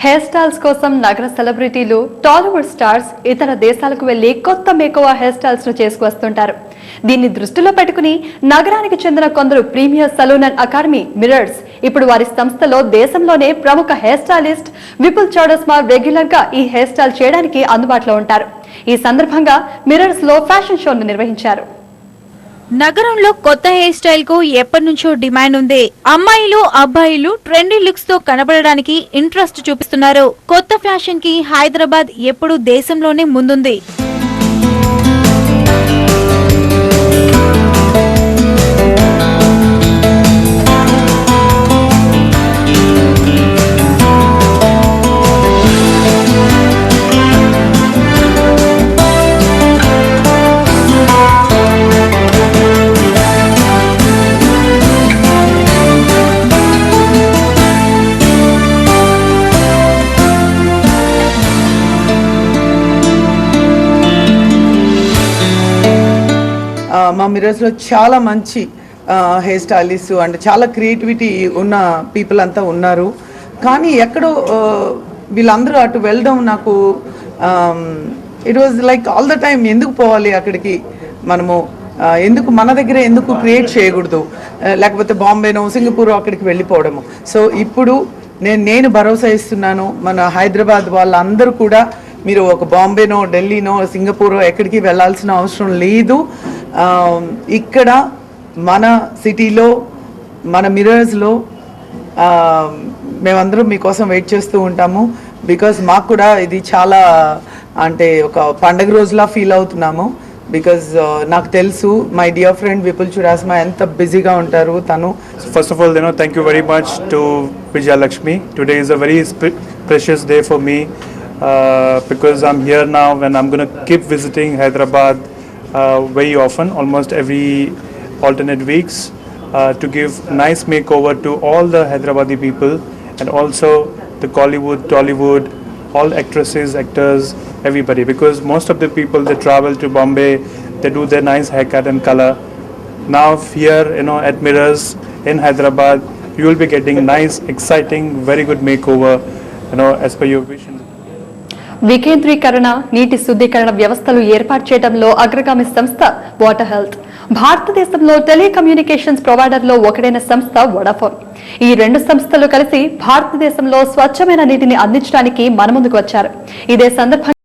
Hair styles కోసం నగర సెలబ్రిటీలు, టాలీవుడ్ స్టార్స్ ఇతర దేశాలకు వెళ్లి కొత్త మేకోవా హెయిర్ స్టైల్స్ ను చేసుకువస్తుంటారు. దీన్ని దృష్టిలో పెట్టుకుని నగరానికి చెందిన కొందరు premier salon and academy mirrors ఇప్పుడు వారి సంస్థలో దేశంలోనే ప్రముఖ hair stylist Vipul Chudasama regular గా ఈ హెయిర్ స్టైల్ చేయడానికి అందుబాటులో ఉంటారు. ఈ సందర్భంగా మిర్రర్స్ లో ఫ్యాషన్ షోను నిర్వహించారు. నగరంలో కొత్త హెయిర్ స్టైల్ కు ఎప్పటి నుంచో డిమాండ్ ఉంది. అమ్మాయిలు, అబ్బాయిలు ట్రెండీ లుక్స్ తో కనబడడానికి ఇంట్రెస్ట్ చూపిస్తున్నారు. కొత్త ఫ్యాషన్ కి హైదరాబాద్ ఎప్పుడూ దేశంలోనే ముందుంది. మా మిర్రర్స్లో చాలా మంచి హెయిర్ స్టైలిస్ట్ అండ్ చాలా క్రియేటివిటీ ఉన్న పీపుల్ అంతా ఉన్నారు. కానీ ఎక్కడో వీళ్ళందరూ అటు వెళ్ళడం నాకు it was like all the time ఎందుకు పోవాలి అక్కడికి, మనము ఎందుకు మన దగ్గర ఎందుకు క్రియేట్ చేయకూడదు, లేకపోతే బాంబేనో సింగపూర్ అక్కడికి వెళ్ళిపోవడము. సో ఇప్పుడు నేను భరోసా ఇస్తున్నాను, మన హైదరాబాద్ వాళ్ళందరూ కూడా మీరు ఒక బాంబేనో ఢిల్లీనో సింగపూరో ఎక్కడికి వెళ్ళాల్సిన అవసరం లేదు. ఇక్కడ మన సిటీలో మన మిర్రర్స్లో మేమందరం మీకోసం వెయిట్ చేస్తూ ఉంటాము. బికాజ్ మాకు కూడా ఇది చాలా అంటే ఒక పండగ రోజులా ఫీల్ అవుతున్నాము. బికాజ్ నాకు తెలుసు మై డియర్ ఫ్రెండ్ విపుల్ చుడాస్మా ఎంత బిజీగా ఉంటారు తను. First of all, thank you very much to Vijayalakshmi. Today is a very precious day for me because I'm here now and I'm going to keep visiting Hyderabad very often, almost every alternate weeks, to give nice makeover to all the Hyderabadi people and also the Collywood, Tollywood, all actresses, actors, everybody, because most of the people they travel to Bombay, they do their nice haircut and color. Now here, at Mirrors in Hyderabad, you will be getting nice, exciting, very good makeover, as per your vision. వికేంద్రీకరణ, నీటి శుద్ధీకరణ వ్యవస్థలు ఏర్పాటు చేయడంలో అగ్రగామి సంస్థ water health. భారతదేశంలో telecommunications ప్రొవైడర్లో ఒకటైన సంస్థ వోడాఫోన్. ఈ రెండు సంస్థలు కలిసి భారతదేశంలో స్వచ్ఛమైన నీటిని అందించడానికి మన ముందుకు వచ్చారు. ఇదే సందర్భంగా